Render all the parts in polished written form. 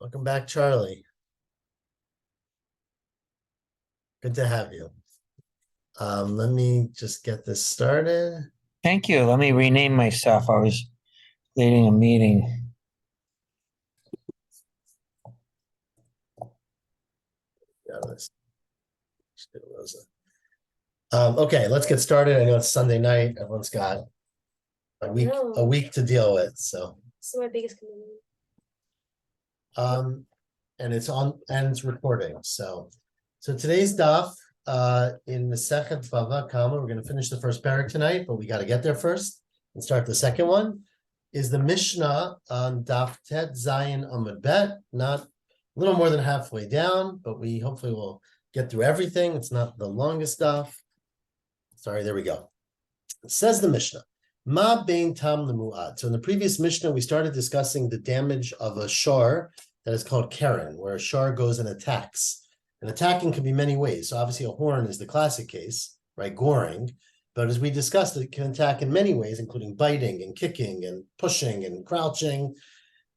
Welcome back, Charlie. Good to have you. Let me just get this started. Thank you. Let me rename myself. I was leading a meeting. Got this. Okay, let's get started. I know it's Sunday night. Everyone's got a week to deal with. So my biggest commitment. and it's recording. So today's daf in the second Bava Kama, we're gonna finish the first parak tonight, but we got to get there first and start the second one. Is the Mishnah on daf Tet Zayin Amud Bet, not a little more than halfway down, but we hopefully will get through everything. It's not the longest daf. Sorry, there we go. It says the Mishnah, Ma bein tam lemuad. So in the previous Mishnah, we started discussing the damage of a shor that is called Karen, where a shor goes and attacks. And attacking can be many ways. So obviously a horn is the classic case, right? Goring. But as we discussed, it can attack in many ways, including biting and kicking and pushing and crouching.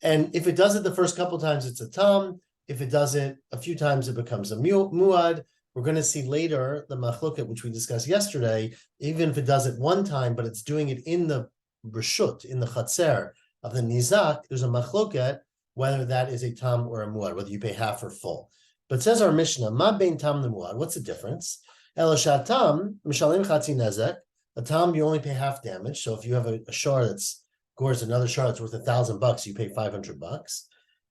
And if it does it the first couple times, it's a tam. If it does it a few times, it becomes a muad. We're going to see later the machloket, which we discussed yesterday, even if it does it one time, but it's doing it in the reshut, in the chatzer of the nizak, there's a machloket, whether that is a tam or a muad, whether you pay half or full. But says our Mishnah, ma bein tam lemuad, what's the difference? Eloshatam, mishalim chatzi nezek, a tam you only pay half damage. So if you have a shor that's gores another shor that's worth $1,000, you pay $500,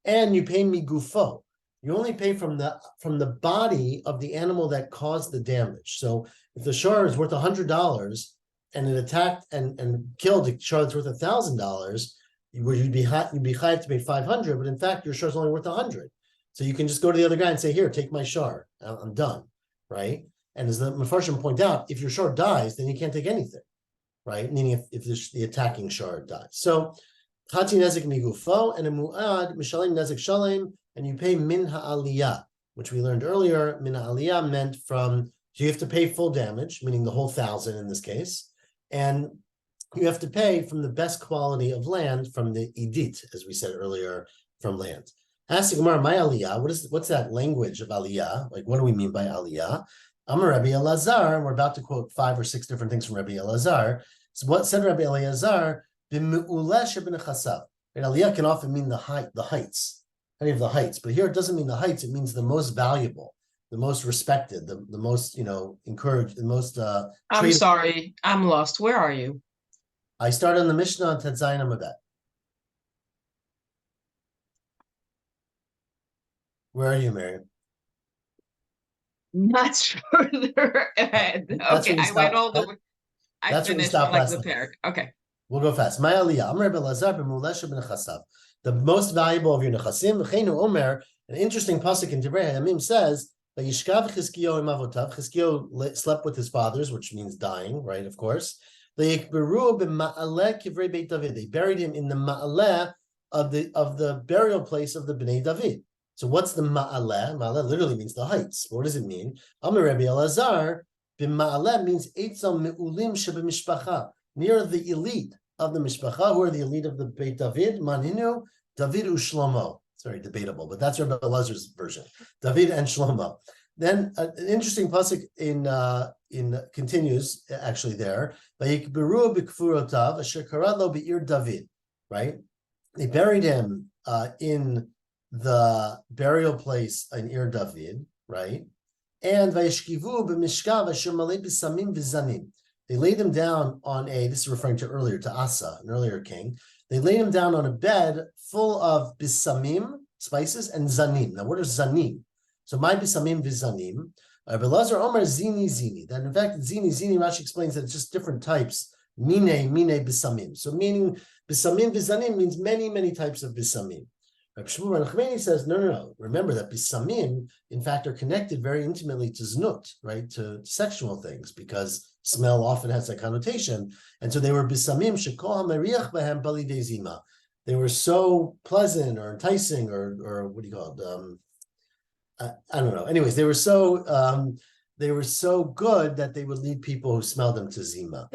and you pay migufo. You only pay from the body of the animal that caused the damage. So if the shor is worth $100 and it attacked and killed a shor that's worth $1,000, you'd be chayav to pay 500, but in fact your shor is only worth 100. So you can just go to the other guy and say, "Here, take my shor. I'm done," right? And as the Mefarshim point out, if your shor dies, then you can't take anything, right? Meaning if the attacking shor dies. So Chati nezek migufo and a muad mishalim nezek shalem, and you pay min ha'aliyah, which we learned earlier. Min ha'aliyah meant so you have to pay full damage, meaning the whole 1,000 in this case, and you have to pay from the best quality of land from the idit, as we said earlier, from land. Ask the Gemara, my aliyah, what's that language of aliyah? Like, what do we mean by aliyah? Amar Rabbi Elazar, and we're about to quote 5 or 6 different things from Rabbi Elazar. So what said Rabbi Elazar? Aliyah can often mean the heights, any of the heights, but here it doesn't mean the heights, it means the most valuable, the most respected, the most, encouraged, the most I'm sorry, I'm lost. Where are you? I started on the Mishnah on Tet Zayin Amud Bet. Where are you, Miriam? Much further ahead. Okay, I went all the way. I finished like the parak. Okay. We'll go fast. My aliyah, Amar Rabbi Elazar b'mulesha b'nechasav. The most valuable of your nechasim. V'cheinu omer, an interesting pasuk in Divrei Hayamim says that Yishkav Chizkiyo im avotav. Chizkiyo slept with his fathers, which means dying, right? Of course. They buried him in the ma'aleh of the burial place of the Bnei David. So what's the ma'aleh? Ma'aleh literally means the heights. What does it mean? Amar Rabbi Elazar, b'ma'aleh means eitzal me'ulim shebemishpacha, near the elite of the mishpacha. Who are the elite of the Beit David? Maninu, David u'Shlomo. It's very debatable, but that's Rabbi Elazar's version. David and Shlomo. Then an interesting pasuk in continues actually there. Vayikberu b'kfurotav asher karad lo be'ir David. Right? They buried him in the burial place in Ir David, right? And vayishkivu b'mishkav asher malei b'samim v'zanim. They laid him down on this is referring to Asa, an earlier king. They laid him down on a bed full of bisamim, spices, and zanim. Now, what are zanim? So, my bisamim vizanim. Rabbi Elazar Omer zini. That in fact, zini, Rashi explains that it's just different types. Mine bisamim. So, meaning bisamim vizanim means many, many types of bisamim. Rabbi Shmuel Nachmani says, no. Remember that bisamim, in fact, are connected very intimately to znut, right? To sexual things, because smell often has that connotation. And so they were bisamim shekol hamariach bahem balidei zima. They were so pleasant or enticing or what do you call it? I don't know. Anyways, they were so good that they would lead people who smelled them to zima.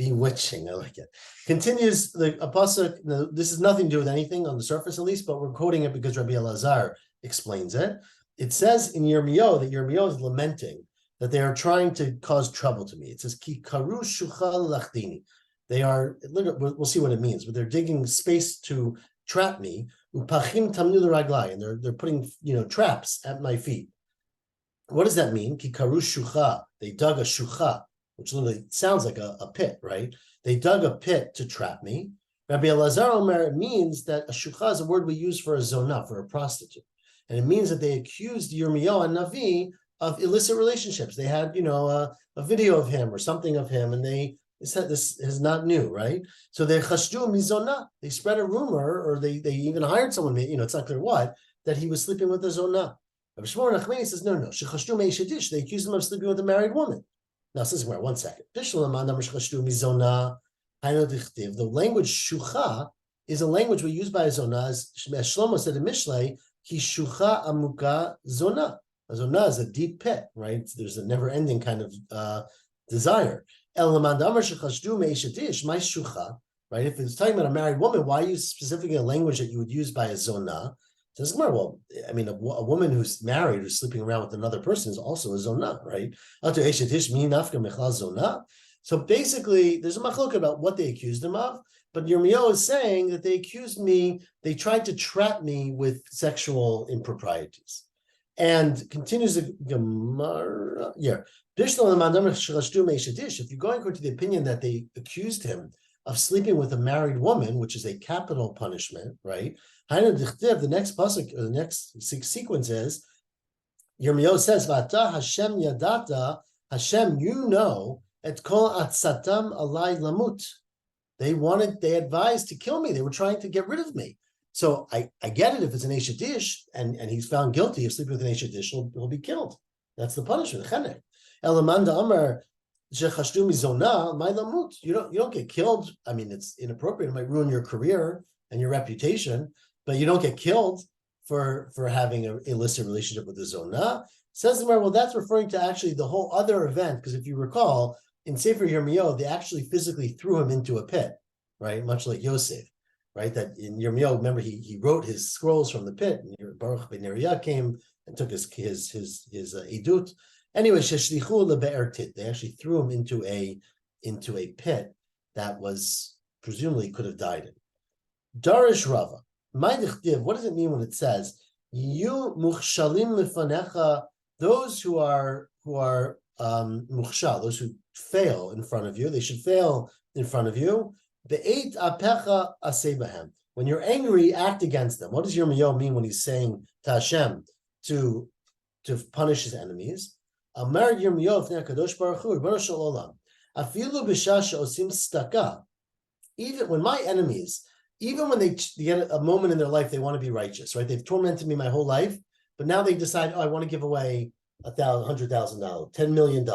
Bewitching, I like it. Continues the apostle. This has nothing to do with anything on the surface, at least, but we're quoting it because Rabbi Elazar explains it. It says in Yirmiyahu that Yirmiyahu is lamenting that they are trying to cause trouble to me. It says, Ki karu shuchal lachdini. They are, we'll see what it means, but they're digging space to trap me. Upachim tamnu l'raglai, and they're putting traps at my feet. What does that mean? Ki karu shucha. They dug a shucha, which literally sounds like a pit, right? They dug a pit to trap me. Rabbi Elazar Omer, it means that a shucha is a word we use for a zonah, for a prostitute. And it means that they accused Yirmiyahu and Navi of illicit relationships. They had, a video of him or something of him, and they said this is not new, right? So they chashdu mizona. They spread a rumor, or they even hired someone, it's not clear what, that he was sleeping with a zonah. Rabbi Shmuel Nachmani says, no. Shechashdu meishadish. They accused him of sleeping with a married woman. Now, this is where, one second. The language shucha is a language we use by a zonah, as Shlomo said in Mishlei, ki shucha amuka zonah. A zonah is a deep pit, right? There's a never-ending kind of desire. Right? If it's talking about a married woman, why use specifically a language that you would use by a zonah? Says, well, I mean, a woman who's married, who's sleeping around with another person, is also a zonah, right? So basically, there's a machlok about what they accused him of, but Yirmiyahu is saying that they accused me, they tried to trap me with sexual improprieties. And continues the Gemara. Yeah. If you're going according to the opinion that they accused him of sleeping with a married woman, which is a capital punishment, right? The next pasuk, or the next sequence is, Yirmiyahu says, Vata Hashem yadata, Hashem, et kol atzatam alai lamut. They advised to kill me. They were trying to get rid of me. So I get it if it's an Eshet Ish and he's found guilty of sleeping with an Eshet Ish, he'll be killed. That's the punishment. Elamanda Amar shechashdu mizona my lamut. You don't get killed. I mean, it's inappropriate. It might ruin your career and your reputation, but you don't get killed for having an illicit relationship with the zonah. Says the Gemara, well, that's referring to actually the whole other event, because if you recall, in Sefer Yirmiyahu, they actually physically threw him into a pit, right? Much like Yosef. Right, that in Yirmiyahu, remember he wrote his scrolls from the pit, and Baruch ben Neriah came and took his edut. Anyway, sheshlichu lebe'er tit. They actually threw him into a pit that was presumably could have died in. Darish Rava, what does it mean when it says you muchshalim lefanecha? Those who are muchshal, those who fail in front of you, they should fail in front of you. Be'eit apecha asebahem. When you're angry, act against them. What does Yirmiyahu mean when he's saying to Hashem to punish his enemies? Amar Yirmiyahu v'nei HaKadosh Baruch Hu, Rebbeinu shel Olam, afilu b'shah she'osim staka. Even when my enemies, even when they get a moment in their life, they want to be righteous, right? They've tormented me my whole life, but now they decide, I want to give away $100,000, $10 million,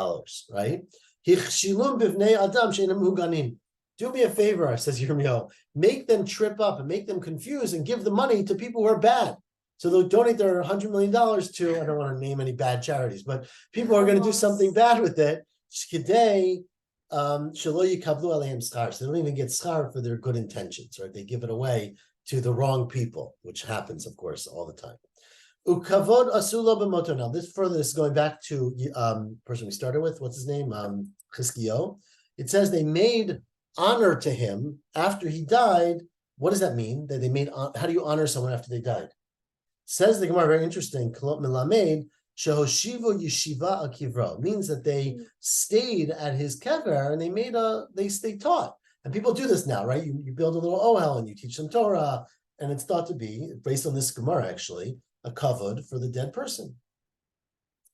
right? Hichshilum b'vnei adam she'enam huganim. Do me a favor, says Yirmiyahu, make them trip up and make them confused and give the money to people who are bad. So they'll donate their $100 million to, I don't want to name any bad charities, but people are going to do something bad with it. So they don't even get schar for their good intentions, right? They give it away to the wrong people, which happens, of course, all the time. Ukavod asula b'moto. Now, this is going back to person we started with. What's his name? Chizkiyahu. It says they made honor to him after he died. What does that mean? That they made? How do you honor someone after they died? Says the Gemara, very interesting. Kolot melamed shehoshivu yeshiva al kivro, means that they stayed at his kever and they taught. And people do this now, right? You build a little ohel and you teach them Torah, and it's thought to be, based on this Gemara actually, a kavod for the dead person.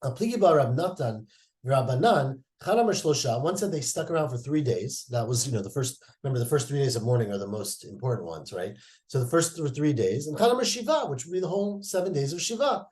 Apligi bar Rab Natan Rabbanan. One said they stuck around for 3 days. That was, the first 3 days of mourning are the most important ones, right? So the first 3 days, and Chanamar Shiva, which would be the whole 7 days of Shiva.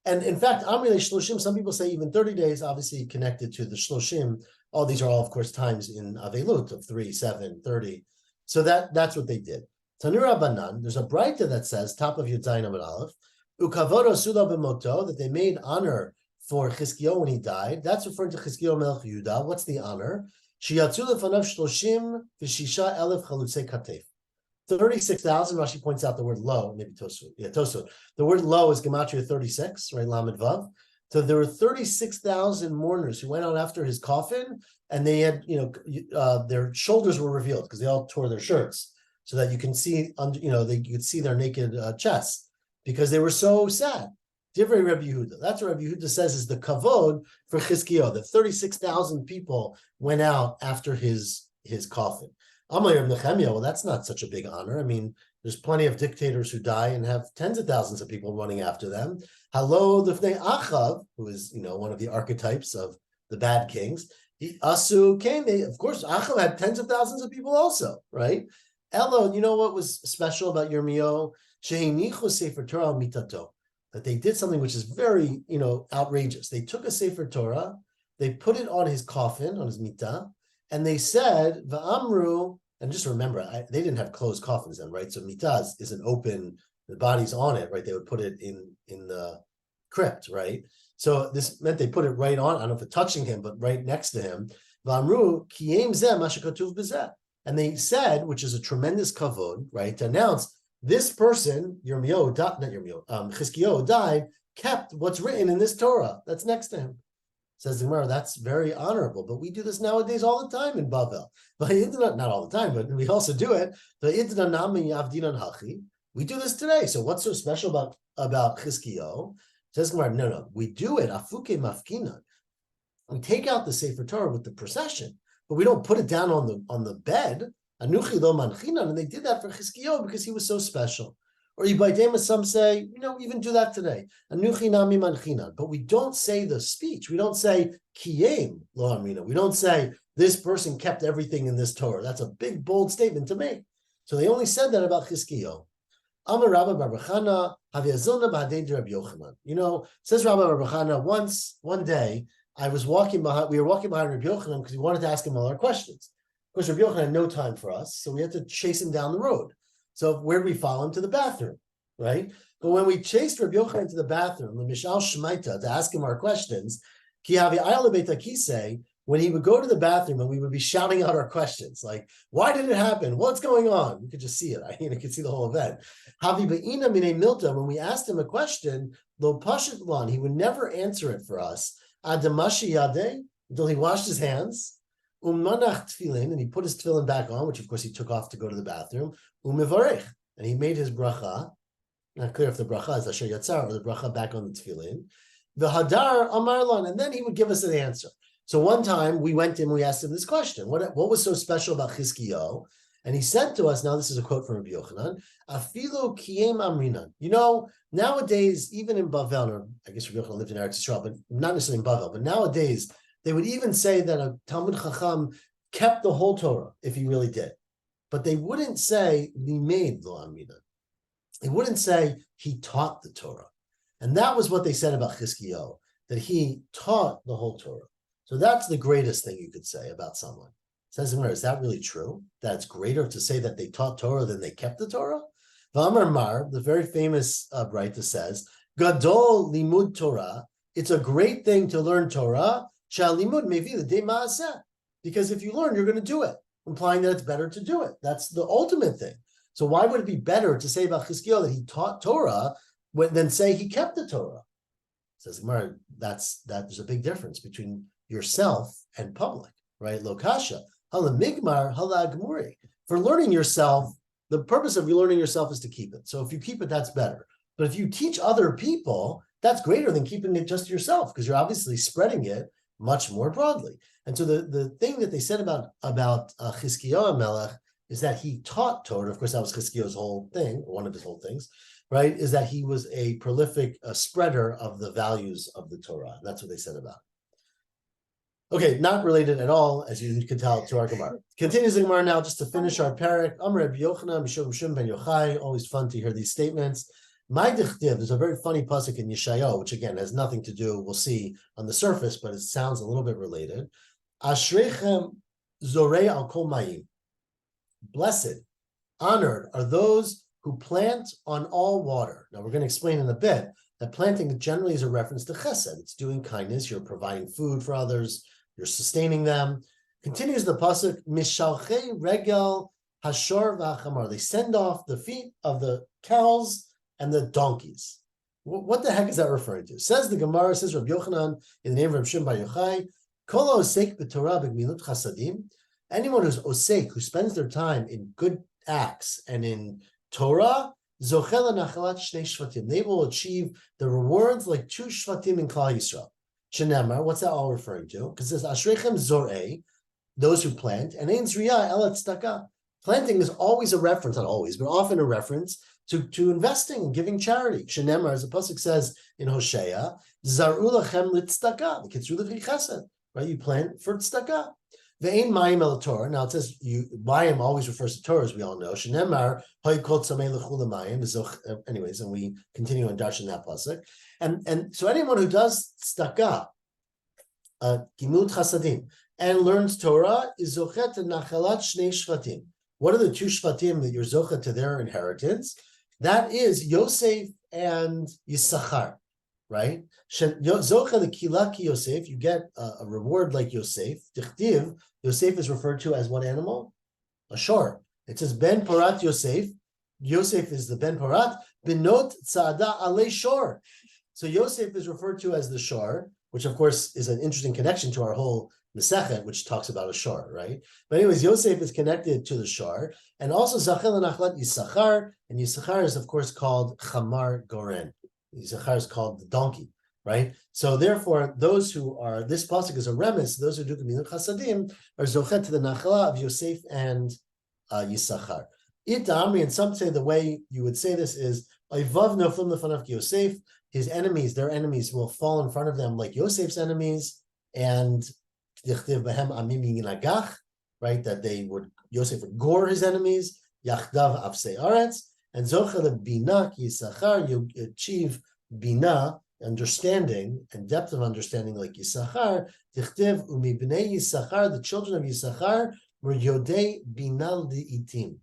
And in fact, Amrile Shloshim, some people say even 30 days, obviously connected to the Shloshim. All these are all, of course, times in Avelut of 3, 7, 30. So that's what they did. Tanur Abanan, there's a Braita that says, top of Yud Zayin Amud Aleph, Ukavodo Sula b'moto, that they made honor for Chizkiyahu when he died. That's referring to Chizkiyahu Melech Yehuda. What's the honor? Sheyatzu lefanav 36,000 chalutzei katef. 36,000, Rashi points out the word low, maybe Tosfot. Yeah, Tosfot. The word low is Gematria 36, right? Lamed Vav. So there were 36,000 mourners who went out after his coffin, and they had, their shoulders were revealed because they all tore their shirts so that you can see, you could see their naked chests because they were so sad. Divrei Rabbi Yehuda. That's what Rabbi Yehuda says is the kavod for Chizkiyahu, that 36,000 people went out after his coffin. Amar Nehemiah, well, that's not such a big honor. I mean, there's plenty of dictators who die and have tens of thousands of people running after them. Hello, the Achav, who is, one of the archetypes of the bad kings. Asu came, of course, Achav had tens of thousands of people also, right? Elo, you know what was special about Yirmiyahu? Shehinichu Sefer Torah mitato. That they did something which is very, outrageous. They took a Sefer Torah, they put it on his coffin, on his mitah, and they said, Va'amru, and just remember, they didn't have closed coffins then, right? So mitah is an open, the body's on it, right? They would put it in the crypt, right? So this meant they put it right on, I don't know if it's touching him, but right next to him. Va'amru, kiyem zeh mashakatuv b'zeh. And they said, which is a tremendous kavod, right? To announce, this person, Chizkiyahu died, kept what's written in this Torah that's next to him. Says the Gemara, that's very honorable, but we do this nowadays all the time in Bavel. Not all the time, but we also do it. We do this today. So what's so special about Chizkiyahu? Says the Gemara, no, we do it. Afuke mafkinan. We take out the Sefer Torah with the procession, but we don't put it down on the bed. Anuchi lo manchinan, and they did that for Chizkiyahu because he was so special. Or Yibaydema, some say, we even do that today. Anuchi nami manchinan, but we don't say the speech. We don't say kiyem lo amrina. We don't say this person kept everything in this Torah. That's a big, bold statement to make. So they only said that about Chizkiyahu. Amar Rabba Bar Chana haviazona b'adei Rabbi Yochanan. Says Rabba Bar Chana, one day, we were walking behind Rabbi Yochanan because we wanted to ask him all our questions. Of course, Rabbi Yochanan had no time for us, so we had to chase him down the road. So where did we follow him? To the bathroom, right? But when we chased Rabbi Yochanan to the bathroom, the Mishal Shemaita, to ask him our questions, when he would go to the bathroom and we would be shouting out our questions, like, why did it happen? What's going on? You could just see it. You could see the whole event. When we asked him a question, lo pashit lan, he would never answer it for us. Adamashi yade, until he washed his hands. Manach tefillin, and he put his tefillin back on, which of course he took off to go to the bathroom. Umevarech, and he made his bracha. Not clear if the bracha is Asher Yatzar or the bracha back on the tefillin. The Hadar Amarlan, and then he would give us an answer. So one time we went in, we asked him this question: What was so special about Chizkiyahu? And he said to us, now this is a quote from Rabbi Yochanan, Afilu kiyem amrinan. Nowadays, even in Bavel, or I guess Rabbi Yochanan lived in Eretz Yisrael, but not necessarily in Bavel, but nowadays, they would even say that a Talmud Chacham kept the whole Torah if he really did. But they wouldn't say limeid lo amrinan. They wouldn't say he taught the Torah. And that was what they said about Chizkiyahu, that he taught the whole Torah. So that's the greatest thing you could say about someone. Says, is that really true? That it's greater to say that they taught Torah than they kept the Torah? V'amar Mar, the very famous Braita says, Gadol limud Torah, it's a great thing to learn Torah, Shalimud mevi l'dei ma'aseh, because if you learn, you're going to do it, implying that it's better to do it. That's the ultimate thing. So why would it be better to say about Chizkiyahu that he taught Torah than say he kept the Torah? Says Gemara, there's a big difference between yourself and public, right? Lokasha, hala migmar, hala agmuri. For learning yourself, the purpose of you learning yourself is to keep it. So if you keep it, that's better. But if you teach other people, that's greater than keeping it just yourself, because you're obviously spreading it much more broadly. And so the thing that they said about Chizkiyahu Melech is that he taught Torah. Of course, that was Chizkiyahu's whole thing, or one of his whole things, right? Is that he was a prolific spreader of the values of the Torah. And that's what they said about it. Okay, not related at all, as you can tell, to our Gemara. Continues the Gemara now, just to finish our parak. Amar Rabbi Yochanan, Mishum Shum ben Yochai. Always fun to hear these statements. There's a very funny pasuk in Yeshayahu, which again has nothing to do, we'll see on the surface, but it sounds a little bit related. Ashrechem zorei al kol mayim. Blessed, honored are those who plant on all water. Now we're going to explain in a bit that planting generally is a reference to chesed. It's doing kindness. You're providing food for others. You're sustaining them. Continues the pasuk, Mishalchei regel hashor v'achamar. They send off the feet of the cows and the donkeys. What the heck is that referring to? Says the Gemara, says Rabbi Yochanan in the name of Rabbi Shimon Bar Yochai, Kol osek b'Torah b'gmilut chasadim. Anyone who's osek, who spends their time in good acts and in Torah, zochel nachalat shnei shvatim. They will achieve the rewards like 2 shvatim in Klal Yisrael. Shenemar, what's that all referring to? Because it says Ashrechem zorei, those who plant, and ein zriyah elat tzedakah. Planting is always a reference, not always, but often a reference to investing and giving charity. Shenemar, as the pasuk says in Hosea, zaru lachem litzedakah, kitzru l'chi chesed, right? You plant for tzedakah. Ve'ein mayim el Torah. Now it says mayim always refers to Torah, as we all know. Shenemar hoy kol tzamei l'chul mayim. Anyways, and we continue on darshan that pasuk. And so anyone who does tzedakah, gimut chasadim, and learns Torah is zochet nachalat shnei shvatim. What are the 2 shvatim that you're zochet to their inheritance? That is Yosef and Yisachar, right? Zocha the kilaki Yosef, you get a reward like Yosef. Tichtiv, Yosef is referred to as what animal? A shor. It says Ben Parat Yosef. Yosef is the Ben Parat. Benot tzada ale shor. So Yosef is referred to as the shor, which of course is an interesting connection to our whole Masechet, which talks about a shor, right? But anyways, Yosef is connected to the shor, and also Zachel Nachlat Yisachar, and Yisachar is of course called Chamar Goren. Yisachar is called the donkey, right? So therefore, those who are, this pasuk is a remes, those who do Gemilut Chasadim are zochet to the Nachla of Yosef and Yisachar. It Amri, and some say the way you would say this is Oivav noflim lefanav Yosef. His enemies, their enemies, will fall in front of them like Yosef's enemies, and right, that they would, Yosef would gore his enemies, Yachdav Avsei Aretz, and Zochel Bina Yisachar, you achieve Bina, understanding and depth of understanding like Yisachar, Tichtiv Umi Bnei Yisachar, the children of Yisachar were Yodei Binal Itim.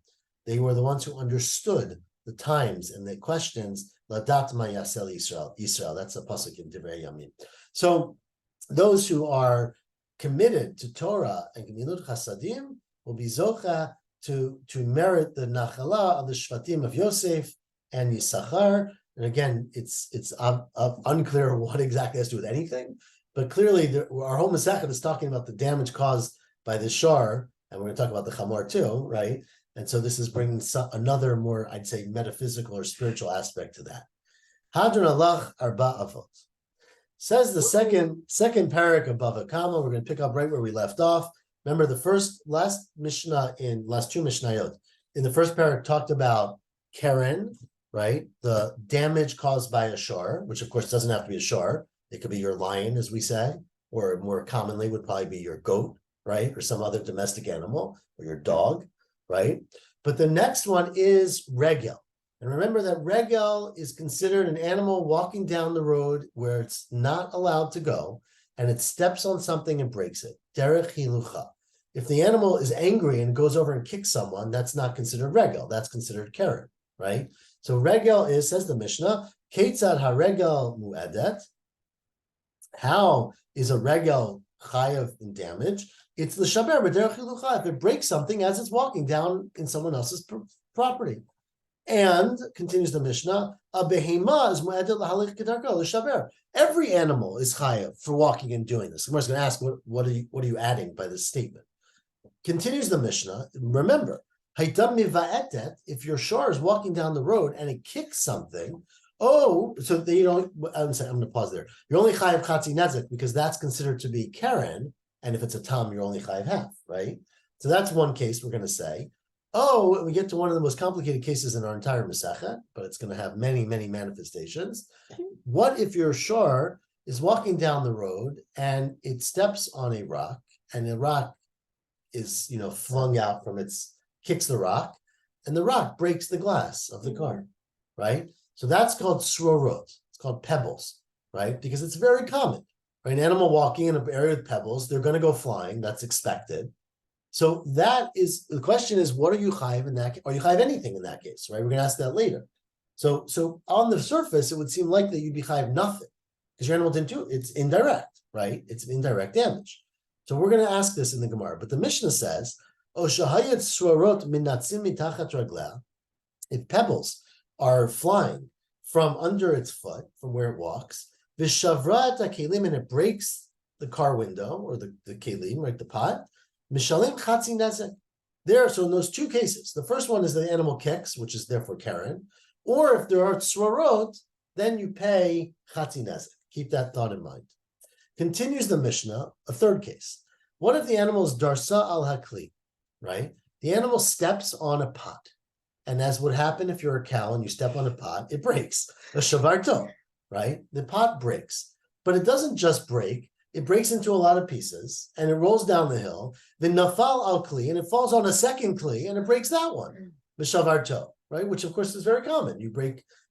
They were the ones who understood the times and the questions, Ladat Mayasel Yisrael. That's a pasuk in Divrei Yamin. So those who are committed to Torah and Gemilut Chasadim will be zocha to merit the nachala of the shvatim of Yosef and Yisachar. And again, it's unclear what exactly has to do with anything, but clearly our whole Masechet is talking about the damage caused by the shar, and we're going to talk about the chamor too, right? And so this is bringing another more, I'd say, metaphysical or spiritual aspect to that. Hadron alach arba avot. Says the second parak of Bava Kama. We're going to pick up right where we left off. Remember last two Mishnayot. In the first parak talked about Keren, right? The damage caused by a shor, which of course doesn't have to be a shor. It could be your lion, as we say, or more commonly would probably be your goat, right? Or some other domestic animal, or your dog, right? But the next one is regel. And remember that regel is considered an animal walking down the road where it's not allowed to go, and it steps on something and breaks it. Derech hilucha. If the animal is angry and goes over and kicks someone, that's not considered regel. That's considered keren, right? So regel is, says the Mishnah, Ketzad haregel mu'edet. How is a regel chayav in damage? It's the shaber b'derech hilucha. If it breaks something as it's walking down in someone else's property. And continues the Mishnah, a behema is mu'edet lahalik kedarko l'shaber. Every animal is chayav for walking and doing this. I'm just going to ask, what are you adding by this statement? Continues the Mishnah. Remember, haytam miva'etet. If your shor is walking down the road and it kicks something, so you don't. I'm going to pause there. You're only chayav chatzi nezek because that's considered to be keren, and if it's a tam, you're only chayav half, right? So that's one case we're going to say. We get to one of the most complicated cases in our entire Masechet, but it's going to have many, many manifestations. What if your shor is walking down the road and it steps on a rock, and the rock is, flung out from kicks the rock, and the rock breaks the glass of the car, right? So that's called srorot. It's called pebbles, right? Because it's very common. Right? An animal walking in an area with pebbles, they're going to go flying. That's expected. So that is, the question is, what are you chayiv in that case? Are you chayiv anything in that case, right? We're going to ask that later. So on the surface, it would seem likely you'd be chayiv nothing because your animal didn't do it. It's indirect, right? It's indirect damage. So we're going to ask this in the Gemara, but the Mishnah says, "O shahayat swarot minatzim mitachat ragleh." If pebbles are flying from under its foot, from where it walks, vishavrat kelim, and it breaks the car window or the kelim, right, the pot, mishalim chatzi nezek. There, so in those two cases, the first one is the animal kicks, which is therefore Karen, or if there are swarot, then you pay chatzi nezek. Keep that thought in mind. Continues the Mishnah, a third case. What if the animal is darsa al hakli, right? The animal steps on a pot. And as would happen if you're a cow and you step on a pot, it breaks. A shavarto, right? The pot breaks. But it doesn't just break, it breaks into a lot of pieces and it rolls down the hill. The nafal al kli, and it falls on a second kli and it breaks that one. The shavarto, right? Which of course is very common. You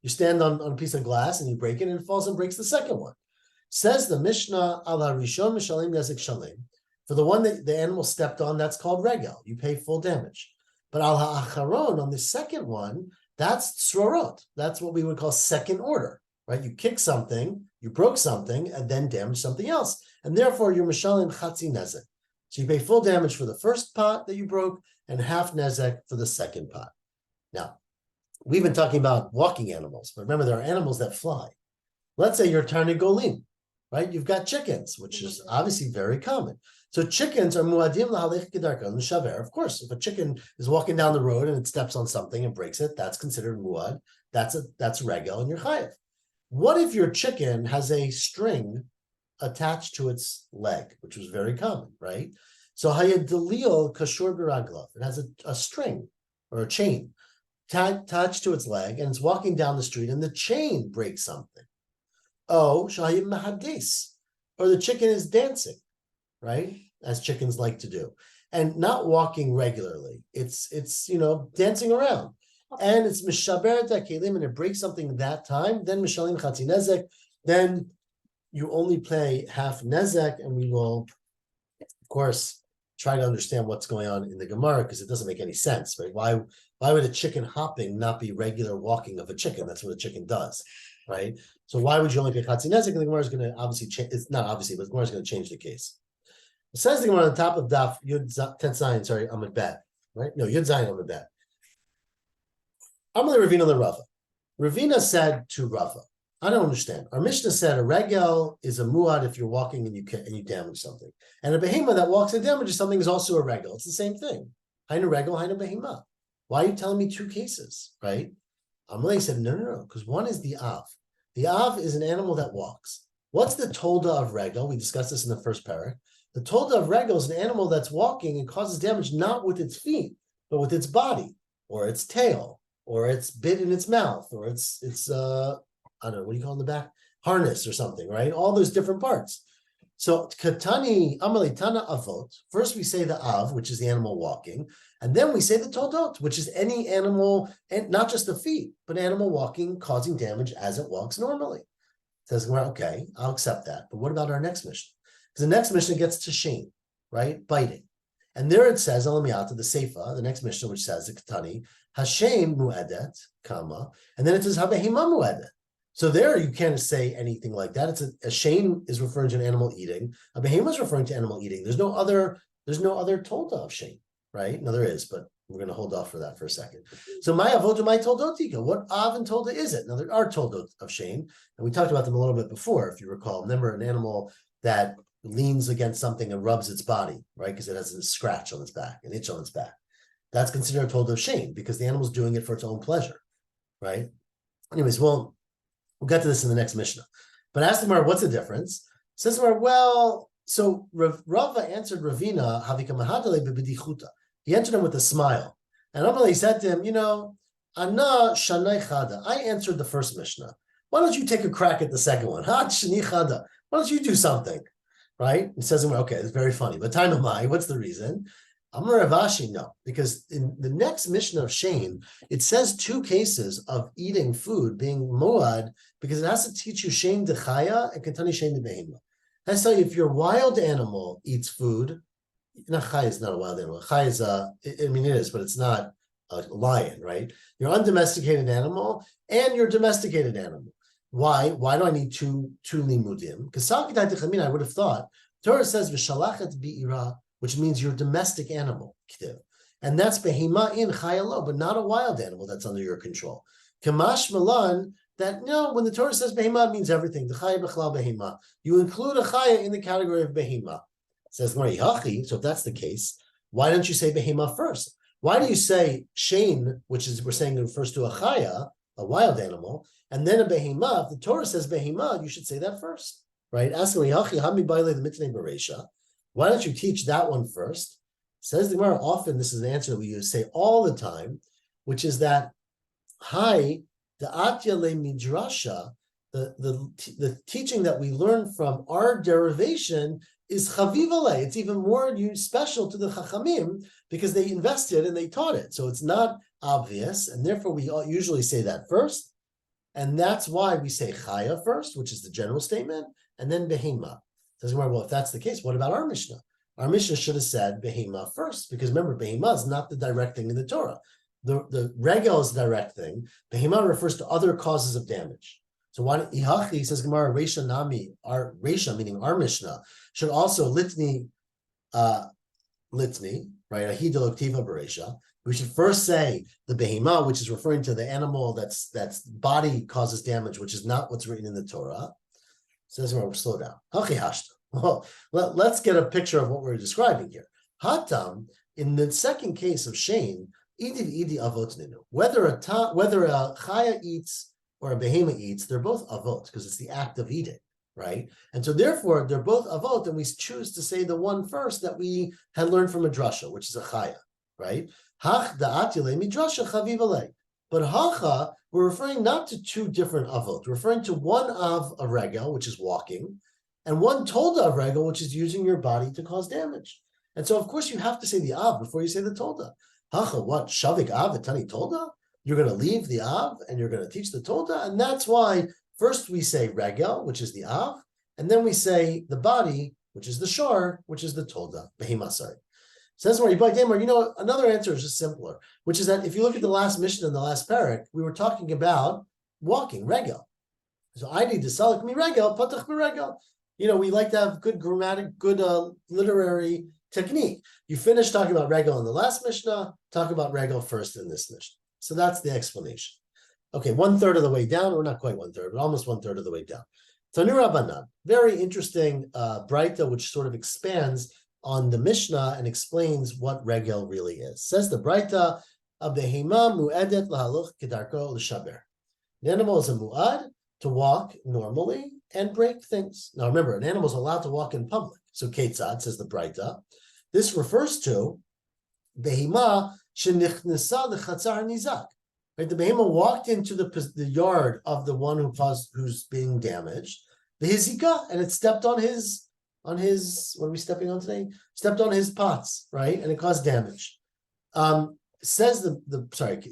stand on a piece of glass and you break it and it falls and breaks the second one. Says the Mishnah, ala rishon mishalim nezek shalim. For the one that the animal stepped on, that's called regel. You pay full damage. But al ha'acharon, on the second one, that's swarot. That's what we would call second order, right? You kick something, you broke something, and then damage something else. And therefore, you're mishalim chatzi nezek. So you pay full damage for the first pot that you broke and half nezek for the second pot. Now, we've been talking about walking animals, but remember, there are animals that fly. Let's say you're tarnegolim, right? You've got chickens, which is obviously very common. So chickens are muadim lahalech kedarka l'shaver. Of course, if a chicken is walking down the road and it steps on something and breaks it, that's considered muad. That's regel and you're chayev. What if your chicken has a string attached to its leg, which was very common, right? So hayad delil kashur b'raglav. It has a string or a chain attached to its leg, and it's walking down the street, and the chain breaks something. Oh, shahayim mahadis, or the chicken is dancing, right? As chickens like to do, and not walking regularly. It's dancing around, and it's mishaber kelim, and it breaks something that time. Then mishalim chatzi nezek. Then you only pay half nezek, and we will, of course, try to understand what's going on in the Gemara because it doesn't make any sense, right? Why would a chicken hopping not be regular walking of a chicken? That's what a chicken does, right? So why would you only pay chatzi nezek? And the Gemara is going to obviously change. It's not obviously, but the Gemara is going to change the case. It says the Gemara on the top of Daf Yud Zayin, sorry, Amud Bet, right? No, Yud Zayin Amud Bet. Amalei Ravina LeRava. Ravina said to Rava, I don't understand. Our Mishnah said a regel is a muad if you're walking and you damage something, and a behema that walks and damages something is also a regel. It's the same thing. Hainu regel, hainu behema. Why are you telling me two cases, right? Amalei said no, because one is the av. The av is an animal that walks. What's the tolda of regel? We discussed this in the first parak. The tolda of regel is an animal that's walking and causes damage not with its feet, but with its body, or its tail, or its bit in its mouth, or its I don't know, what do you call in the back? Harness or something, right? All those different parts. So katani amalei avot. First we say the av, which is the animal walking, and then we say the toldot, which is any animal, and not just the feet, but animal walking, causing damage as it walks normally. Says, well, okay, I'll accept that. But what about our next Mishnah? Because the next Mishnah gets to shame, right? Biting. And there it says, Alamiyata, the Seifa, the next Mishnah, which says the Katani, Hashem mu'edet, comma, and then it says Habehima mu'edet. So there you can't say anything like that. It's a shame is referring to an animal eating. A behema is referring to animal eating. There's no other tolda of shame, right? No, there is, but we're going to hold off for that for a second. So my avoda, my toldotika. What av and tolda is it? Now there are toldot of shame, and we talked about them a little bit before, if you recall. Remember an animal that leans against something and rubs its body, right? Because it has a scratch on its back, an itch on its back. That's considered a tolda of shame because the animal's doing it for its own pleasure, right? Anyways, we'll get to this in the next Mishnah. But ask the Gemara, what's the difference? Says the Gemara, well, so Rava answered Ravina, Havika Mahadale b'bedichuta. He answered him with a smile. And Amalei said to him, Ana Shanai Chada. I answered the first Mishnah. Why don't you take a crack at the second one? Ha Shani Chada. Why don't you do something? Right? It says, okay, it's very funny. But Tainamai, what's the reason? Amar Ravashi, no, because in the next Mishnah of Shane, it says two cases of eating food being muad because it has to teach you Shane dechaya and Katani Shane de behema. That's tell you if your wild animal eats food, chaya is not a wild animal. Chaya is it is, but it's not a lion, right? Your undomesticated animal and your domesticated animal. Why? Why do I need two limudim? Because I would have thought Torah says v'shalachet bi'ira, which means your domestic animal, ktiv. And that's behema in chayalo, but not a wild animal that's under your control. Kamash malan, that no, when the Torah says behema, it means everything. The chaya b'chlal behema. You include a chaya in the category of behema. Says Mari Hachi, so if that's the case, why don't you say behema first? Why do you say shein, which is we're saying it refers to a chaya, a wild animal, and then a behema? If the Torah says behema, you should say that first, right? Ask Mari Hachi, hami baile the mitnei bereisha. Why don't you teach that one first? Says the Gemara, often this is an answer that we use, say all the time, which is that hi, the atya le midrasha, the teaching that we learn from our derivation is chavivale. It's even more special to the chachamim because they invested and they taught it. So it's not obvious, and therefore we usually say that first, and that's why we say chaya first, which is the general statement, and then behema. Says the Gemara, well, if that's the case, what about our Mishnah? Our Mishnah should have said behema first, because remember, behema is not the direct thing in the Torah. The regel is the direct thing. Behema refers to other causes of damage. So why Ihachi says Gemara Reisha Nami, our Reisha, meaning our Mishnah, should also litni, right? Ahidol Aktiva Bereisha. We should first say the behema, which is referring to the animal that's body causes damage, which is not what's written in the Torah. Says Gemara, slow down. Hachi hashta. Well, let's get a picture of what we're describing here. Hatam, in the second case of Shein, idi avot ninu. Whether a chaya eats or a behema eats, they're both avot because it's the act of eating, right? And so therefore, they're both avot, and we choose to say the one first that we had learned from a drasha, which is a chaya, right? Hach da'atile midrasha chavivale. But hacha, we're referring not to two different avot. We're referring to one of a regel, which is walking, and one tolda of regel, which is using your body to cause damage. And so, of course, you have to say the av before you say the tolda. Hacha, what? Shavik av etani tolda? You're going to leave the av and you're going to teach the tolda? And that's why first we say regel, which is the av, and then we say the body, which is the shor, which is the tolda, behema, sorry. Says where another answer is just simpler, which is that if you look at the last Mishnah in the last parak, we were talking about walking, regel. So I need to salik mi regel, patach mi regel. We like to have good grammatic, good literary technique. You finish talking about regel in the last Mishnah, talk about regel first in this Mishnah. So that's the explanation. Okay, 1/3 of the way down, or not quite 1/3, but almost 1/3 of the way down. Tanu Rabbanan, very interesting braita, which sort of expands on the Mishnah and explains what regel really is. Says the braita, Behema mu'edet lahaluch kedarko l'shaber. An animal is a mu'ad to walk normally and break things. Now remember, an animal is allowed to walk in public. So Ketzad, says the braita, this refers to behema shenichnesa lechatzar nizak. Right, the behema walked into the yard of the one who's being damaged, the hizika, and it stepped on his what are we stepping on today? Stepped on his pots, right, and it caused damage. Says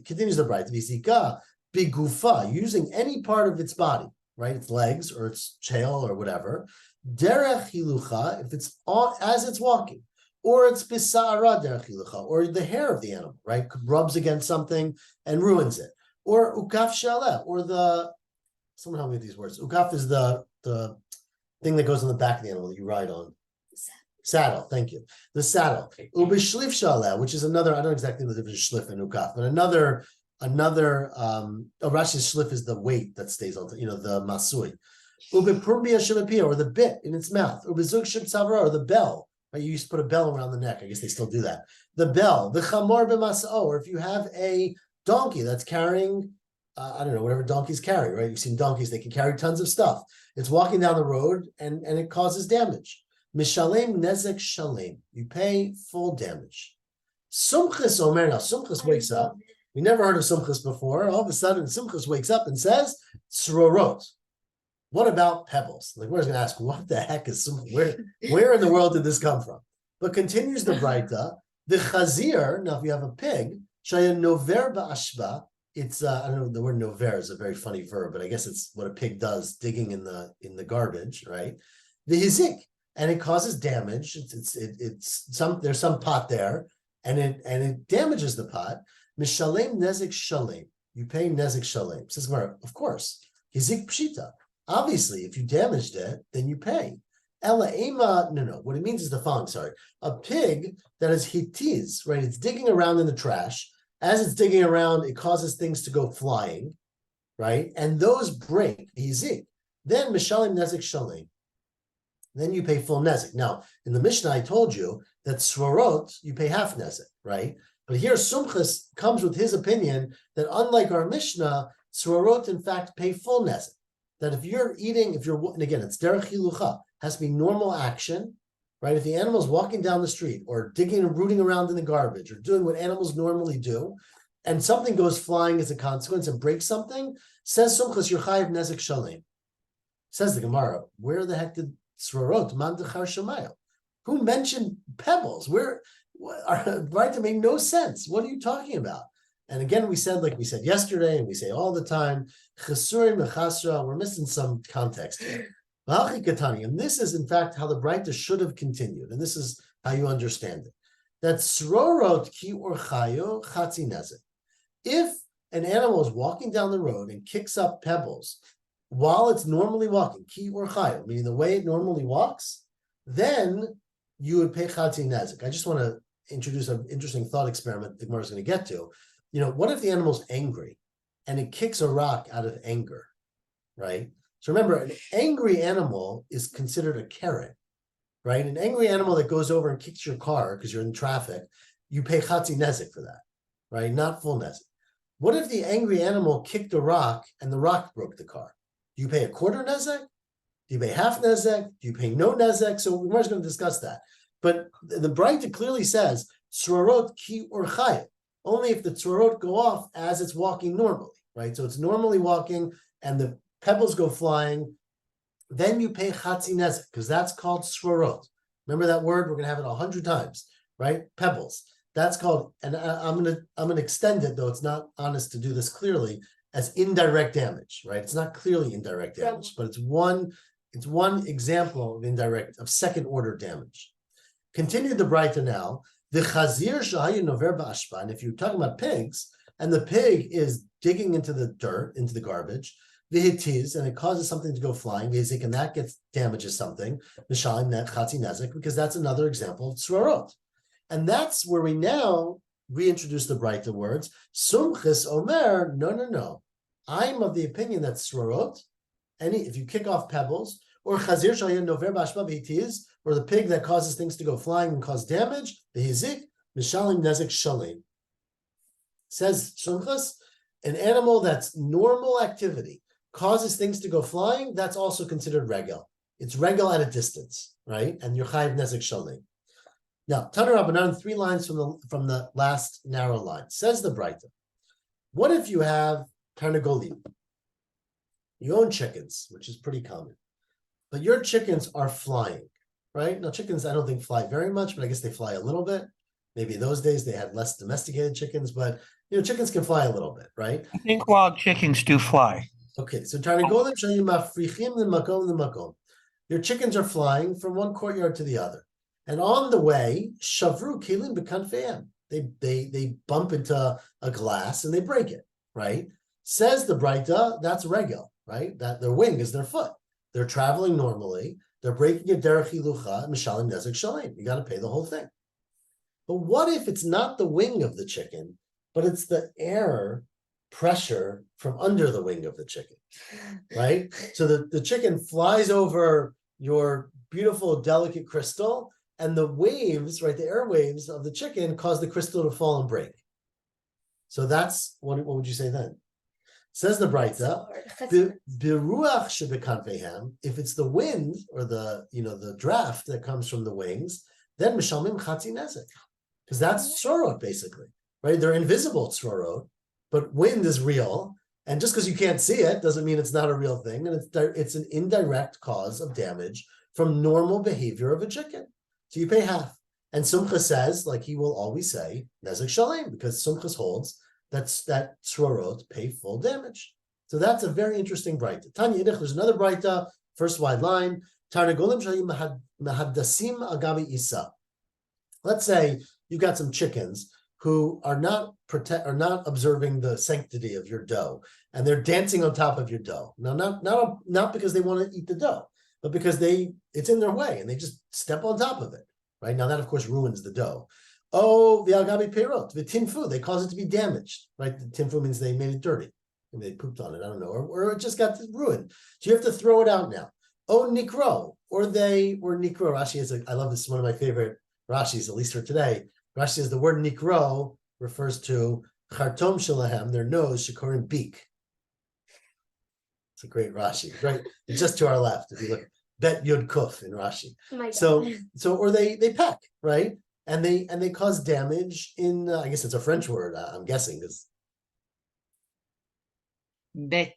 continues the bride, hizika bigufa, using any part of its body, right, its legs or its tail or whatever, derech hilucha, if it's as it's walking. Or it's bisara derech hilucha, or the hair of the animal, right, rubs against something and ruins it. Or ukaf shaleh, or someone help me with these words. Ukaf is the thing that goes on the back of the animal that you ride on. Saddle, thank you. The saddle. Ubishlif shaleh, which is another, I don't exactly know the difference between shlif and ukaf, but another Rashi's shlif is the weight that stays on, the masui. Ubipurbia shemapia, or the bit in its mouth. Ubizuk shib savra, or the bell. You used to put a bell around the neck. I guess they still do that. The bell, the chamor b'masao, or if you have a donkey that's carrying, whatever donkeys carry, right? You've seen donkeys, they can carry tons of stuff. It's walking down the road and it causes damage. Mishalem nezek shalem. You pay full damage. Sumchis omer, now Sumchis wakes up. We never heard of Sumchis before. All of a sudden, Sumchis wakes up and says, Srorot. What about pebbles? Like, we're going to ask, what the heck is where in the world did this come from? But continues the braita, the chazir, now if you have a pig, shaya nover ba'ashba, it's, I don't know, the word nover is a very funny verb, but I guess it's what a pig does, digging in the garbage, right? The hizik, and it causes damage. There's some pot there, and it damages the pot. Mishalem nezik shalem, you pay nezik shalem. Says Gemara, of course, hizik pshita. Obviously, if you damaged it, then you pay. Ela ema, no. What it means is the following, sorry. A pig that is hitiz, right? It's digging around in the trash. As it's digging around, it causes things to go flying, right? And those break, hizik. Then mishalim nezek shalim. Then you pay full nezek. Now, in the Mishnah, I told you that swarot, you pay half nezek, right? But here, Sumchus comes with his opinion that unlike our Mishnah, swarot, in fact, pay full nezek. That if you're eating, and again, it's derech hilucha, has to be normal action, right? If the animal's walking down the street or digging and rooting around in the garbage or doing what animals normally do, and something goes flying as a consequence and breaks something, says Sumchus, you're chayiv nezek shalim. Says the Gemara, where the heck did swarot, man dechar shamayel? Who mentioned pebbles? Right, to make no sense. What are you talking about? And again, we said, like we said yesterday, and we say all the time, chesurim mechasra, we're missing some context here. And this is, in fact, how the Braita should have continued. And this is how you understand it. That srorot ki or chayo chatzi nezek. If an animal is walking down the road and kicks up pebbles while it's normally walking, ki or chayo, meaning the way it normally walks, then you would pay chatzi nezek. I just want to introduce an interesting thought experiment the Gemara is going to get to. What if the animal's angry and it kicks a rock out of anger, right? So remember, an angry animal is considered a keren, right? An angry animal that goes over and kicks your car because you're in traffic, you pay chatzi nezek for that, right? Not full nezek. What if the angry animal kicked a rock and the rock broke the car? Do you pay a quarter nezek? Do you pay half nezek? Do you pay no nezek? So we're just going to discuss that. But the Braita clearly says, swarot ki or chayet, only if the tzorot go off as it's walking normally, right? So it's normally walking and the pebbles go flying, then you pay chatzi nezek, because that's called tzorot. Remember that word? We're going to have it 100 times, right? Pebbles. That's called, and I'm gonna extend it, though it's not honest to do this clearly, as indirect damage, right? It's not clearly indirect damage, but it's one example of second order damage. Continue the Braita now. The chazir shahayu nover ba'ashpa, and if you're talking about pigs, and the pig is digging into the dirt, into the garbage, v'hitiz, and it causes something to go flying, v'hizik, and that damages something, v'shalim chatzi nezek, because that's another example of tzrorot. And that's where we now reintroduce the Braita words, Sumchis Omer, no. I'm of the opinion that tzrorot, if you kick off pebbles, or chazir shahayu nover ba'ashpa v'hitiz, or the pig that causes things to go flying and cause damage, the hizik, mishalim nezek shalim. Says Sumchas, an animal that's normal activity causes things to go flying, that's also considered regel. It's regel at a distance, right? And you're chayiv nezek shalim. Now, Taner Rabbanan, 3 lines from the last narrow line. Says the Braita, what if you have tarnagolim? You own chickens, which is pretty common, but your chickens are flying. Right? Now, chickens, I don't think fly very much, but I guess they fly a little bit. Maybe in those days they had less domesticated chickens, but chickens can fly a little bit, right? I think wild chickens do fly. Okay, so tarnagolim shayim mafrichim l'makom l'makom. Your chickens are flying from one courtyard to the other, and on the way, shavru kelim b'kanfeim. They bump into a glass and they break it, right? Says the Braita, that's regel, right? That their wing is their foot. They're traveling normally. They're breaking a derech hilucha, mishalim nezek shalim. You got to pay the whole thing. But what if it's not the wing of the chicken, but it's the air pressure from under the wing of the chicken, right? So the chicken flies over your beautiful, delicate crystal, and the waves, right, the air waves of the chicken cause the crystal to fall and break. So that's, what would you say then? Says the Braita, biruach shebekanfehem, if it's the wind or the draft that comes from the wings, then mishalmim chatzi nezek, because that's tzorot basically, right? They're invisible tzorot, but wind is real, and just because you can't see it doesn't mean it's not a real thing, and it's an indirect cause of damage from normal behavior of a chicken. So you pay half, and Sumchas says, like he will always say, nezek shalim, because Sumchas holds that tzorot pay full damage. So that's a very interesting Braita. Tanya Yidich, there's another Braita, first wide line. Tarnagolim shayim mahaddasim agabi isa. Let's say you've got some chickens who are not observing the sanctity of your dough, and they're dancing on top of your dough. Now, not because they want to eat the dough, but because it's in their way and they just step on top of it, right? Now that of course ruins the dough. Oh, v'algabi perot, v'tinfu, they cause it to be damaged, right? The tinfu means they made it dirty. And they pooped on it, I don't know, or it just got ruined. So you have to throw it out now. Oh, nikro, or they were nikro. Rashi is I love this, one of my favorite Rashis, at least for today. Rashi says the word nikro refers to chartom shalahem, their nose, shikorim beak. It's a great Rashi, right? It's just to our left. If you look, bet yud kuf in Rashi. So or they peck, right? And they cause damage in. I guess it's a French word. I'm guessing is Bec.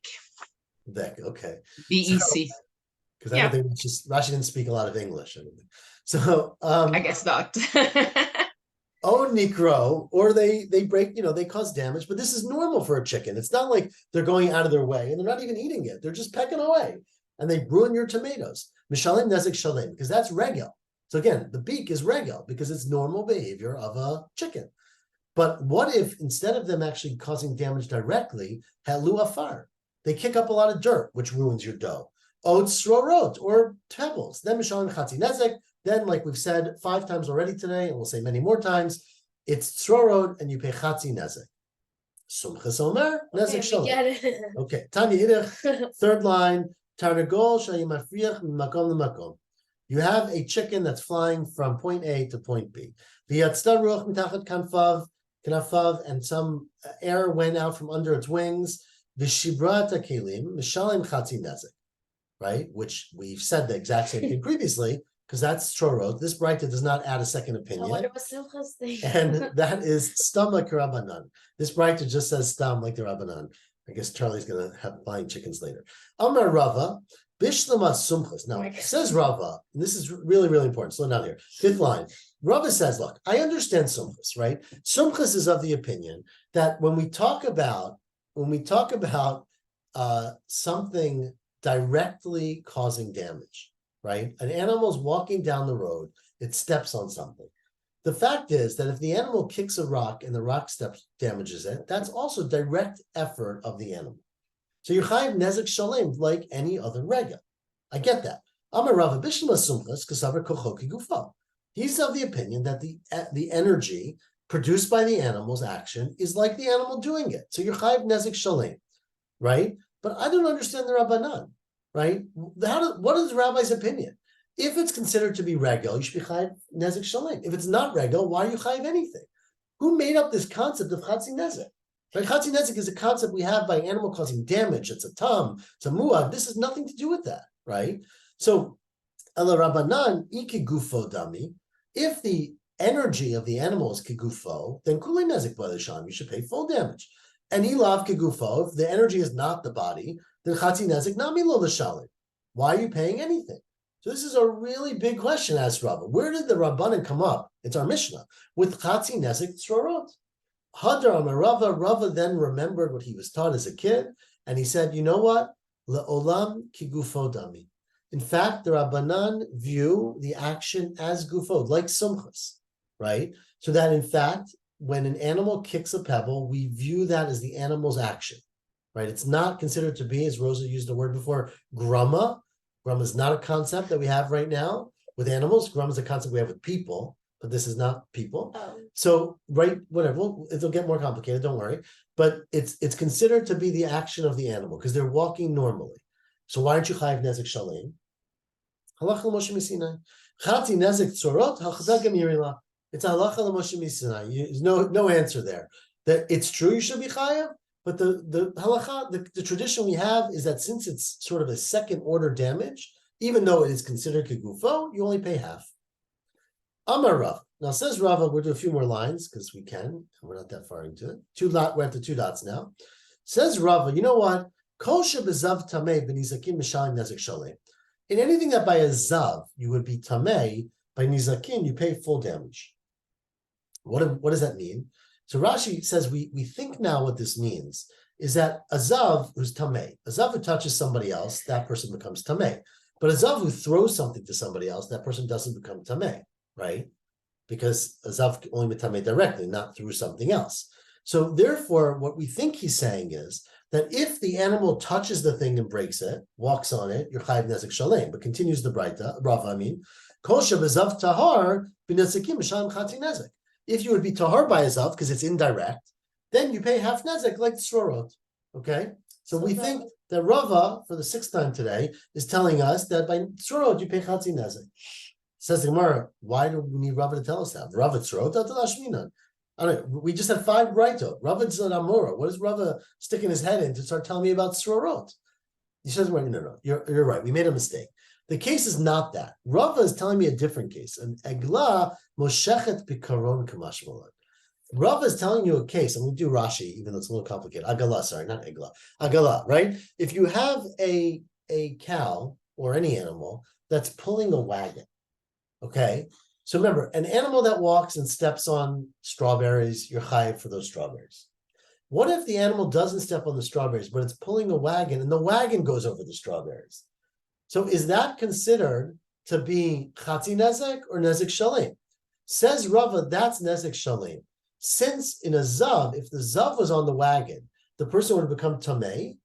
Okay. BEC. Because I don't think it's just Rashi didn't speak a lot of English. So I guess not. Oh, Nikro, or they break, they cause damage, but this is normal for a chicken. It's not like they're going out of their way and they're not even eating it. They're just pecking away and they ruin your tomatoes. Mishalim nezek shalim, because that's regel. So again, the beak is regel because it's normal behavior of a chicken. But what if instead of them actually causing damage directly, halu afar, they kick up a lot of dirt, which ruins your dough. Oats, srorot, or pebbles. Then mishalim chatzi nezek. Then, like we've said 5 times already today, and we'll say many more times, it's tzrorot, and you pay chatzi nezek. Sumchas omer nezek shalom. Okay, Tanya Idich, third line, tarnagol shayimafriach makom lemakom. You have a chicken that's flying from point A to point B. V'yatzda ruach mitachat kanafav, and some air went out from under its wings. V'shibrat kelim mishalim chatzi nezek, right? Which we've said the exact same thing previously. Because that's Trorot. This Braita does not add a second opinion. And that is Stomach Rabbanan. This Braita just says Stam like the Rabbanan. I guess Charlie's going to have buying chickens later. Amar Rava, Bishlama Sumchas. Now, it says Rava, and this is really, really important. Slow down here. 5th line. Rava says, look, I understand Sumchas, right? Sumchas is of the opinion that when we talk about something directly causing damage, right? An animal's walking down the road, it steps on something. The fact is that if the animal kicks a rock and the rock steps damages it, that's also direct effort of the animal. So you're chayiv nezek shalem like any other rega. I get that. Amar Rava Bishlama Sumchas Kasavar Kochoki Gufa. He's of the opinion that the energy produced by the animal's action is like the animal doing it. So you're chayiv nezek shalem, right? But I don't understand the Rabbanan. Right? What is the rabbi's opinion? If it's considered to be regel, you should be chayiv nezek shalem. If it's not regel, why are you chayiv anything? Who made up this concept of chatzi nezek? Right? Chatzi nezek is a concept we have by animal causing damage. It's a tam, it's a muad. This has nothing to do with that, right? So, ela rabbanan ikigufo dami. If the energy of the animal is kigufo, then kulei nezek b'adasham. You should pay full damage. And ilav kigufo. If the energy is not the body, then chatzi nezek nami lo l'shalim. Why are you paying anything? So this is a really big question, asked Rava. Where did the Rabbanan come up? It's our Mishnah with chatzi nezek tzrorot. Hadar Amar Rava. Rava then remembered what he was taught as a kid, and he said, "You know what? Le'olam ki gufo dami." In fact, the Rabbanan view the action as gufo, like sumchas, right? So that in fact, when an animal kicks a pebble, we view that as the animal's action. Right? It's not considered to be, as Rosa used the word before, grama. Grama is not a concept that we have right now with animals. Grama is a concept we have with people, but this is not people. So, right, whatever, it'll get more complicated, don't worry. But it's considered to be the action of the animal because they're walking normally. So why aren't you chayiv nezek shalem? Halacha l'Moshe Misinai. Chatzi nezek tzorot hachda gemirila. It's a halacha l'Moshe Misinai. There's no answer there. That it's true you should be chayiv. But the halacha, the tradition we have is that since it's sort of a second order damage, even though it is considered kegufo, you only pay half. Amar Rav. Now says Rava, we'll do a few more lines because we can, and we're not that far into it. We're at the 2 dots now. Says Rava, you know what? Kol shebezav tamei b'nizakim mishalim nezek shalem. In anything that by a zav you would be tamei, by nizakim you pay full damage. What does that mean? So Rashi says we think now what this means is that a zav who's tamei, a zav who touches somebody else, that person becomes tamei. But a zav who throws something to somebody else, that person doesn't become tamei, right? Because a zav can only be tamei directly, not through something else. So therefore, what we think he's saying is that if the animal touches the thing and breaks it, walks on it, you're chayiv nezek shalem. But continues the Braita, Rava, I mean, kol shebezav tahar b'nezekim b'shalem chati nezek. If you would be tahar by a zav, because it's indirect, then you pay half nezek like tzrorot. Okay? So we think that Rava, for the 6th time today, is telling us that by tzrorot you pay chati nezek. Says the Gemara, why do we need Rava to tell us that? Rava tzrorot atadashminan. We just had 5 Braito. Rava Tzadamora. What is Rava sticking his head in to start telling me about Srorot? He says, no, you're right. We made a mistake. The case is not that. Rava is telling me a different case. An egla moshechet bikaron kamashmalan. Rava is telling you a case. I'm going to do Rashi, even though it's a little complicated. Agala, sorry, not egla. Agala, right? If you have a cow or any animal that's pulling a wagon, okay? So remember, an animal that walks and steps on strawberries, you're chayiv for those strawberries. What if the animal doesn't step on the strawberries, but it's pulling a wagon and the wagon goes over the strawberries? So is that considered to be chati nezek or nezek shalem? Says Rava, that's nezek shalem. Since in a zav, if the zav was on the wagon, the person would have become tamei,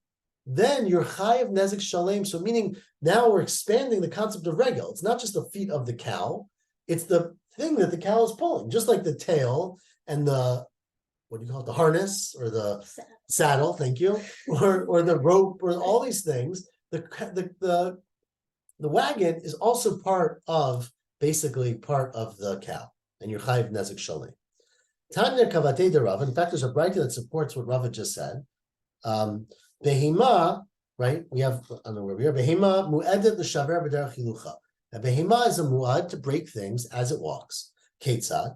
then you're chayiv nezek shalem. So meaning now we're expanding the concept of regel. It's not just the feet of the cow, it's the thing that the cow is pulling, just like the tail and the, what do you call it, the harness or the saddle, thank you, or the rope or all these things. The wagon is also basically part of the cow, and you're chayiv nezek shalem. Tanya kavatei de Rava. In fact, there's a Braita that supports what Rava just said. Behema, right? We have, I don't know where we are. Behema mu'edet l'shaver b'derech hilucha. A behema is a mu'ad to break things as it walks. Ketzad.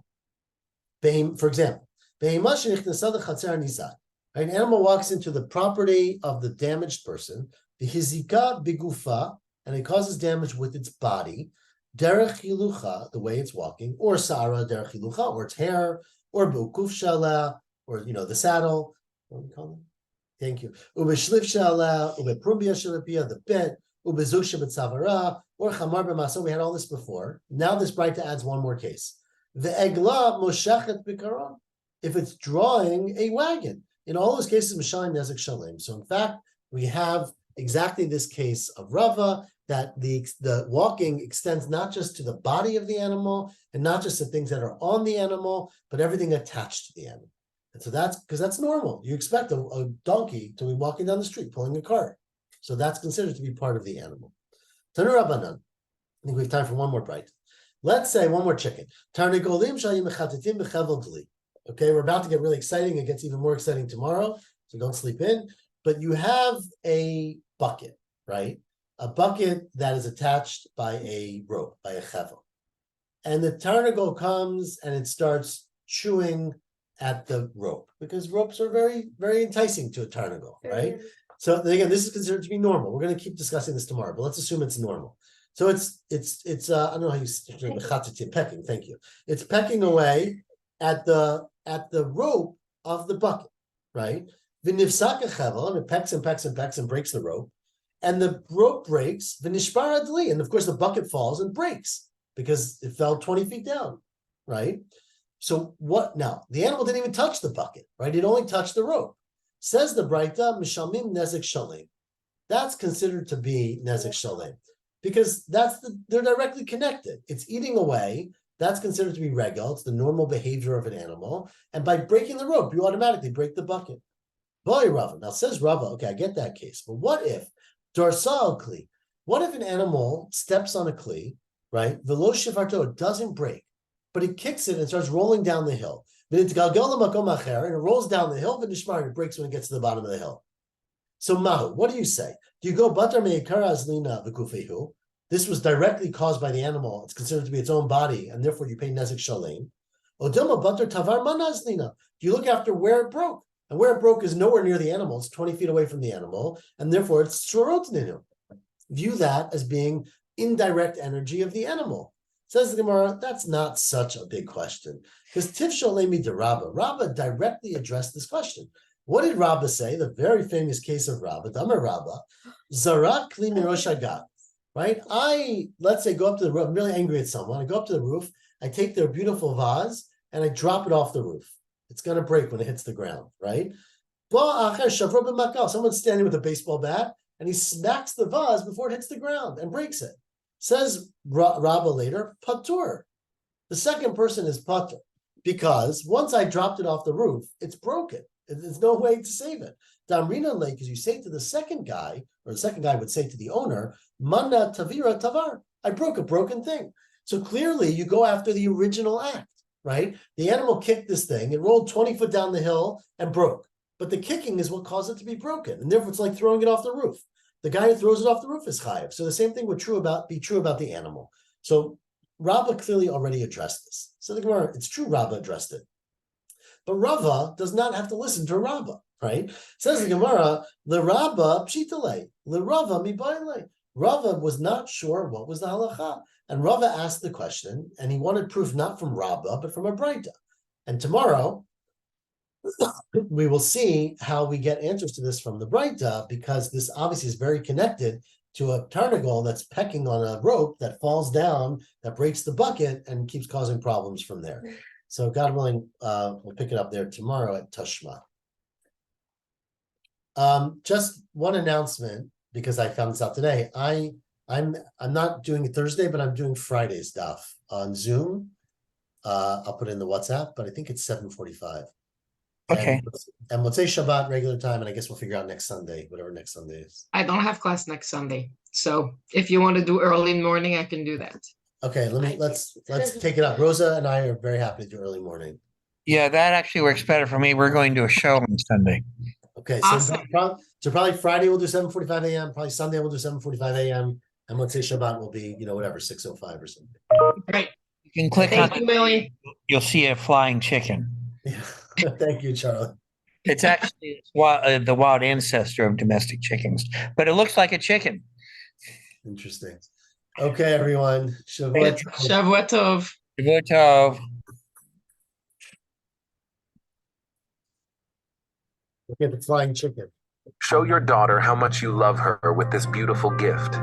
For example, behema shenichnasa l'chatzer nizad. An animal walks into the property of the damaged person. V'hizika bigufa, and it causes damage with its body. Derech hilucha, the way it's walking, or sara derech hilucha, or its hair, or bukuf shala, or the saddle. What do we call it? Thank you. Ubeshlif shala, ubeprumbia shalapia, the bit, ubezuk shebetzavara, or chamar b'maso. We had all this before. Now this Braita adds one more case. The egla moshachet bikaron. If it's drawing a wagon. In all those cases, mishalim nezek shalem. So in fact, we have exactly this case of Rava, that the walking extends not just to the body of the animal and not just the things that are on the animal, but everything attached to the animal. And so that's because that's normal. You expect a donkey to be walking down the street pulling a cart. So that's considered to be part of the animal. Tanu Rabbanan. I think we have time for one more bite. Let's say one more chicken. Okay, we're about to get really exciting. It gets even more exciting tomorrow, so don't sleep in. But you have a bucket, right? A bucket that is attached by a rope, by a chevel. And the tarnagol comes and it starts chewing at the rope, because ropes are very, very enticing to a tarnagol, right? So again, this is considered to be normal. We're going to keep discussing this tomorrow, but let's assume it's normal. So it's I don't know how you say pecking. Thank you. It's pecking away at the rope of the bucket, right? V'nifsaka chevel, and it pecks and pecks and pecks and breaks the rope. And the rope breaks, v'nishbar adli, and of course the bucket falls and breaks because it fell 20 feet down, right? So what now? The animal didn't even touch the bucket, right? It only touched the rope. Says the Braita, mishamim nezek shalem. That's considered to be nezek shalem because they're directly connected. It's eating away. That's considered to be regel. It's the normal behavior of an animal. And by breaking the rope, you automatically break the bucket. Boy, Rava. Now says Rava, okay, I get that case. But what if Darsal kli? What if an animal steps on a kli, right? Velo shivarto, it doesn't break, but it kicks it and starts rolling down the hill. And it rolls down the hill, and it breaks when it gets to the bottom of the hill. So Mahu, what do you say? Do you go batar meikara azlina v'kufehu? This was directly caused by the animal. It's considered to be its own body, and therefore you pay nezek shalem. Odilma batar tavar manazlina. Do you look after where it broke? And where it broke is nowhere near the animal. It's 20 feet away from the animal, and therefore it's shorot ninu. View that as being indirect energy of the animal. Says the Gemara, that's not such a big question. Because Tifshal Lemi de Rabba, Rabba directly addressed this question. What did Rabba say? The very famous case of Rabba, Damar Rabba, Zarak Kli Mirosh Agat. Right? Let's say, go up to the roof. I'm really angry at someone. I go up to the roof, I take their beautiful vase, and I drop it off the roof. It's going to break when it hits the ground, right? Someone's standing with a baseball bat and he smacks the vase before it hits the ground and breaks it. Says Rabba later, patur. The second person is patur because once I dropped it off the roof, it's broken. There's no way to save it. Damrina lake, as you say to the second guy, or the second guy would say to the owner, Manna tavira tavar. I broke a broken thing. So clearly you go after the original act, right? The animal kicked this thing, it rolled 20 foot down the hill and broke. But the kicking is what caused it to be broken. And therefore it's like throwing it off the roof. The guy who throws it off the roof is chayiv. So the same thing would be true about the animal. So Rabbah clearly already addressed this. So the Gemara, it's true Rabbah addressed it. But Rava does not have to listen to Rabbah, right? Says the Gemara, the Rabbah pshitale, the Rava mibayle. Rava was not sure what was the halacha. And Rava asked the question, and he wanted proof not from Rabbah, but from a Braita. And tomorrow, we will see how we get answers to this from the Braita, because this obviously is very connected to a tarnagol that's pecking on a rope that falls down, that breaks the bucket, and keeps causing problems from there. So God willing, we'll pick it up there tomorrow at Tashma. Just one announcement, because I found this out today. I'm not doing it Thursday, but I'm doing Friday's stuff on Zoom. I'll put it in the WhatsApp, but I think it's 7:45. Okay. And we'll say Shabbat regular time, and I guess we'll figure out next Sunday, whatever next Sunday is. I don't have class next Sunday, so if you want to do early in the morning, I can do that. Okay, let's take it up. Rosa and I are very happy to do early morning. Yeah, that actually works better for me. We're going to a show on Sunday. Okay, Awesome. so probably Friday we'll do 7:45 a.m. Probably Sunday we'll do 7:45 a.m. And let's say Shabbat will be, whatever, 6:05 or something. Great. You can click Thank on you, Millie. You'll see a flying chicken. Yeah. Thank you, Charlie. It's actually the wild ancestor of domestic chickens, but it looks like a chicken. Interesting. Okay, everyone. Shavuot tov. Shavuot tov. Shavuot tov. Look at the flying chicken. Show your daughter how much you love her with this beautiful gift.